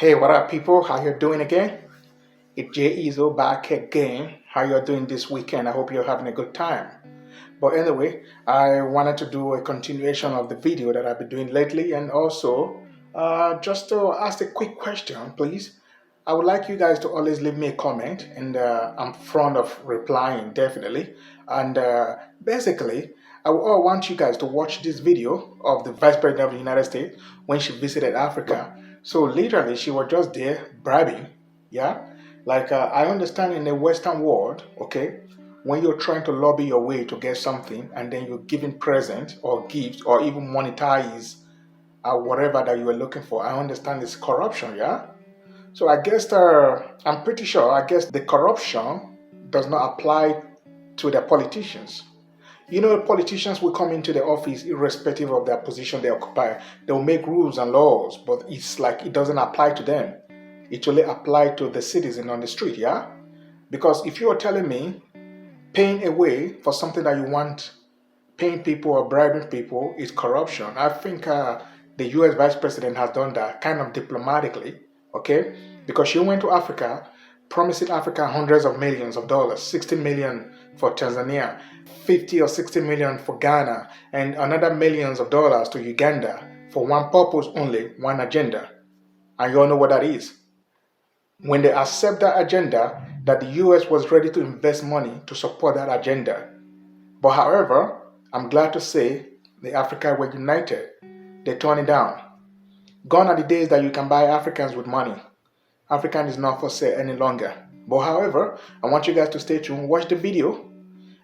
Hey, what up, people? How you doing again? It's Jay Ezo back again. How you doing this weekend? I hope you're having a good time. But anyway, I wanted to do a continuation of the video that I've been doing lately, and also just to ask a quick question, please. I would like you guys to always leave me a comment, and I'm fond of replying definitely. And basically, I would all want you guys to watch this video of the Vice President of the United States when she visited Africa. So literally, she was just there bribing, yeah. Like I understand in the Western world, okay, when you're trying to lobby your way to get something, and then you're giving present or gifts or even monetize whatever that you were looking for, I understand it's corruption, yeah. So I guess I'm pretty sure. I guess the corruption does not apply to the politicians. You know, politicians will come into the office irrespective of their position they occupy. They'll make rules and laws, but it's like it doesn't apply to them. It only apply to the citizen on the street, yeah? Because if you are telling me paying away for something that you want, paying people or bribing people is corruption, I think the US Vice President has done that kind of diplomatically, okay? Because she went to Africa, promising Africa hundreds of millions of dollars, 16 million for Tanzania, 50 or 60 million for Ghana, and another millions of dollars to Uganda for one purpose only, one agenda. And you all know what that is. When they accept that agenda, that the US was ready to invest money to support that agenda. But however, I'm glad to say the Africa were united. They turned it down. Gone are the days that you can buy Africans with money. African is not for sale any longer. But however, I want you guys to stay tuned, watch the video,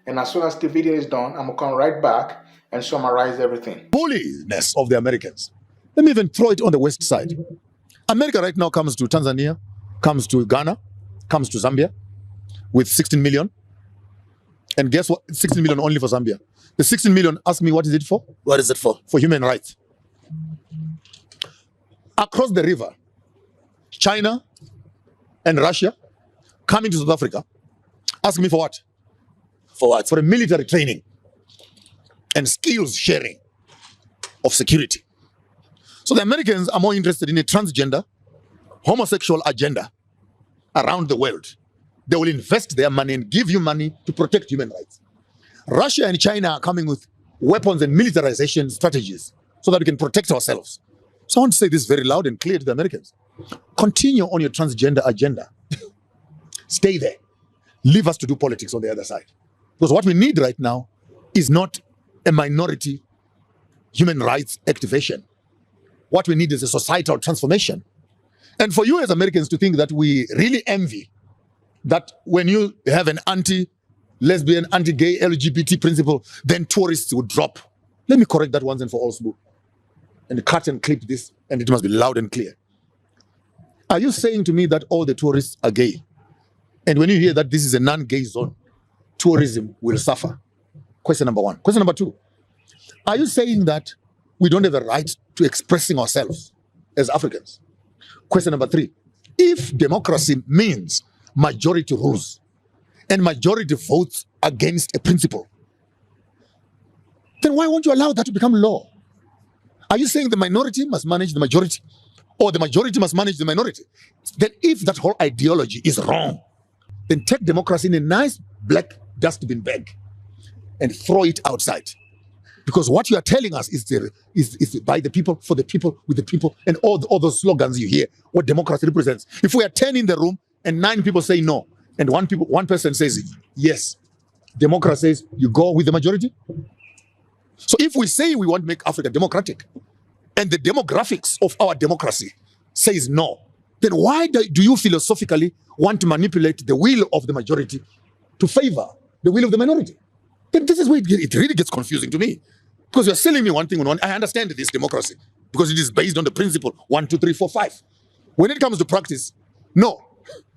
and as soon as the video is done, I'm going to come right back and summarize everything. Bulliness of the Americans. Let me even throw it on the west side. America right now comes to Tanzania, comes to Ghana, comes to Zambia with 16 million. And guess what? 16 million only for Zambia. The 16 million, ask me, what is it for? What is it for? For human rights. Across the river, China and Russia coming to South Africa, ask me for what? For what? For a military training and skills sharing of security. So the Americans are more interested in a transgender, homosexual agenda around the world. They will invest their money and give you money to protect human rights. Russia and China are coming with weapons and militarization strategies so that we can protect ourselves. So I want to say this very loud and clear to the Americans. Continue on your transgender agenda. Stay there. Leave us to do politics on the other side. Because what we need right now is not a minority human rights activation. What we need is a societal transformation. And for you as Americans to think that we really envy that when you have an anti-lesbian, anti-gay, LGBT principle, then tourists would drop. Let me correct that once and for all, Sbu. And cut and clip this, and it must be loud and clear. Are you saying to me that all the tourists are gay? And when you hear that this is a non-gay zone, tourism will suffer? Question number one. Question number two. Are you saying that we don't have a right to expressing ourselves as Africans? Question number three. If democracy means majority rules and majority votes against a principle, then why won't you allow that to become law? Are you saying the minority must manage the majority or the majority must manage the minority? Then if that whole ideology is wrong, then take democracy in a nice black dustbin bag and throw it outside. Because what you are telling us is by the people, for the people, with the people, and all those slogans you hear, what democracy represents. If we are 10 in the room and 9 people say no, and one person says yes, democracy says you go with the majority. So if we say we want to make Africa democratic, and the demographics of our democracy says no, then why do you philosophically want to manipulate the will of the majority to favor the will of the minority? Then this is where it really gets confusing to me. Because you're selling me one thing on one. I understand this democracy because it is based on the principle 1, 2, 3, 4, 5. When it comes to practice, no,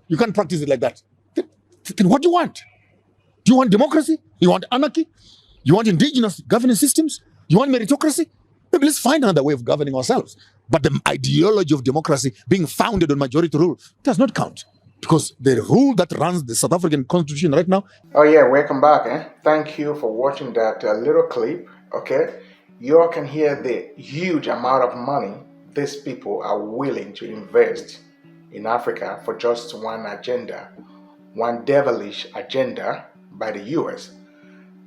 you can't practice it like that. Then what do you want? Do you want democracy? You want anarchy? You want indigenous governance systems? You want meritocracy? Maybe let's find another way of governing ourselves. But the ideology of democracy being founded on majority rule does not count. Because the rule that runs the South African Constitution right now. Oh yeah, welcome back. Thank you for watching that little clip. Okay, you all can hear the huge amount of money these people are willing to invest in Africa for just one agenda, one devilish agenda by the US.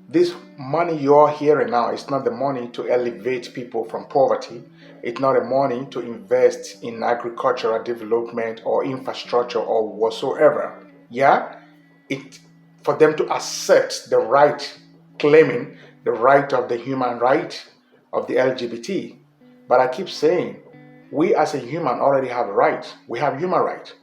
This money you're hearing now is not the money to elevate people from poverty. It's not the money to invest in agricultural development or infrastructure or whatsoever. Yeah? It for them to accept the right, claiming the right of the human right of the LGBT. But I keep saying, we as a human already have a right. We have human right.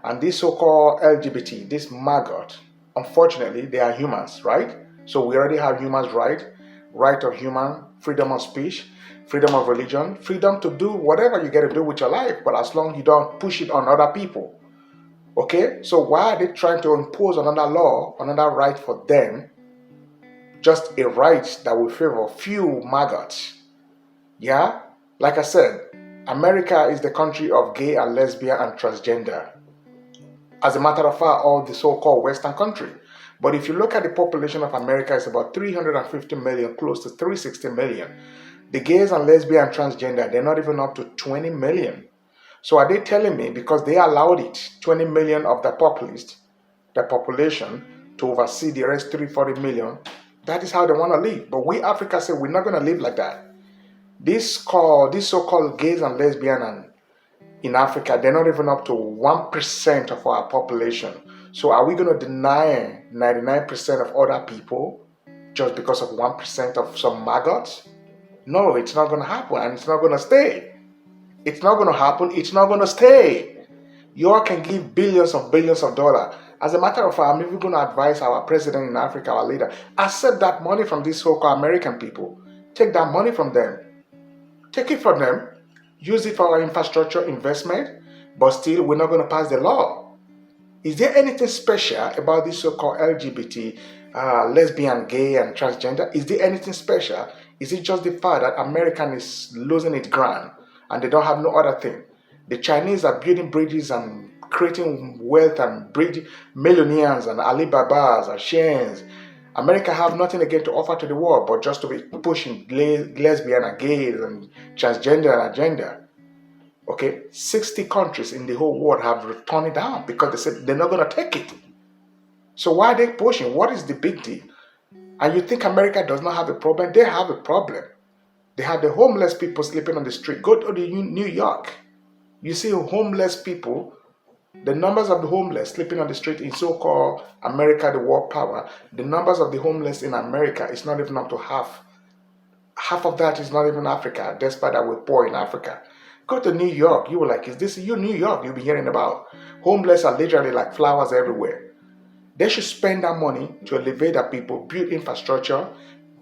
And this so-called LGBT, this maggot, unfortunately, they are humans, right? So we already have humans' right of human, freedom of speech, freedom of religion, freedom to do whatever you get to do with your life, but as long as you don't push it on other people. Okay? So why are they trying to impose another law, another right for them? Just a right that will favor few maggots. Yeah? Like I said, America is the country of gay and lesbian and transgender. As a matter of fact, all the so-called Western country. But if you look at the population of America, it's about 350 million, close to 360 million. The gays and lesbian and transgender, they're not even up to 20 million. So are they telling me because they allowed it, 20 million of the population, to oversee the rest 340 million, that is how they want to live? But we Africa say we're not going to live like that. This so-called gays and lesbian and in Africa, they're not even up to 1% of our population. So are we going to deny 99% of other people just because of 1% of some maggots? No, it's not going to happen, and it's not going to stay. It's not going to happen. It's not going to stay. You all can give billions of dollars. As a matter of fact, I'm even going to advise our president in Africa, our leader, accept that money from these so-called American people. Take that money from them. Take it from them. Use it for our infrastructure investment, but still we're not going to pass the law. Is there anything special about this so-called LGBT, lesbian, gay, and transgender? Is there anything special? Is it just the fact that American is losing its ground and they don't have no other thing? The Chinese are building bridges and creating wealth and bridge millionaires and Alibabas and Shens. America have nothing again to offer to the world but just to be pushing lesbian and gays and transgender and agenda. Okay, 60 countries in the whole world have turned it down because they said they're not going to take it. So why are they pushing? What is the big deal? And you think America does not have a problem? They have a problem. They have the homeless people sleeping on the street. Go to New York. You see homeless people. The numbers of the homeless sleeping on the street in so-called America, the world power, the numbers of the homeless in America is not even up to half. Half of that is not even Africa, despite that we're poor in Africa. Go to New York, you were like, is this you New York you'll be hearing about? Homeless are literally like flowers everywhere. They should spend that money to elevate the people, build infrastructure,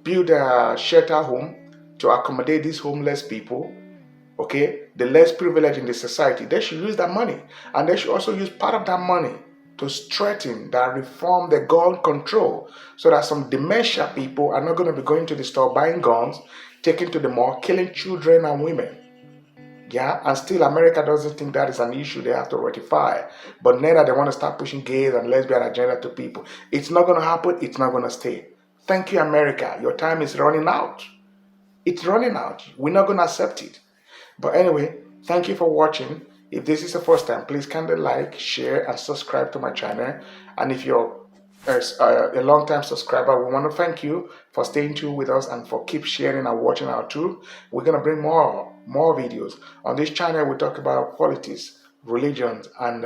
build a shelter home to accommodate these homeless people. Okay, the less privileged in the society, they should use that money. And they should also use part of that money to strengthen that reform the gun control so that some dementia people are not going to be going to the store buying guns, taking to the mall, killing children and women. Yeah, and still America doesn't think that is an issue they have to rectify. But now they want to start pushing gays and lesbian agenda to people. It's not going to happen. It's not going to stay. Thank you, America. Your time is running out. It's running out. We're not going to accept it. But anyway, thank you for watching. If this is the first time, please kindly like, share, and subscribe to my channel. And if you're a long-time subscriber, we want to thank you for staying tuned with us and for keep sharing and watching our truth. We're going to bring more videos. On this channel, we talk about politics, religions, and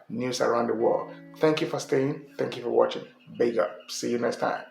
news around the world. Thank you for staying. Thank you for watching. Big up. See you next time.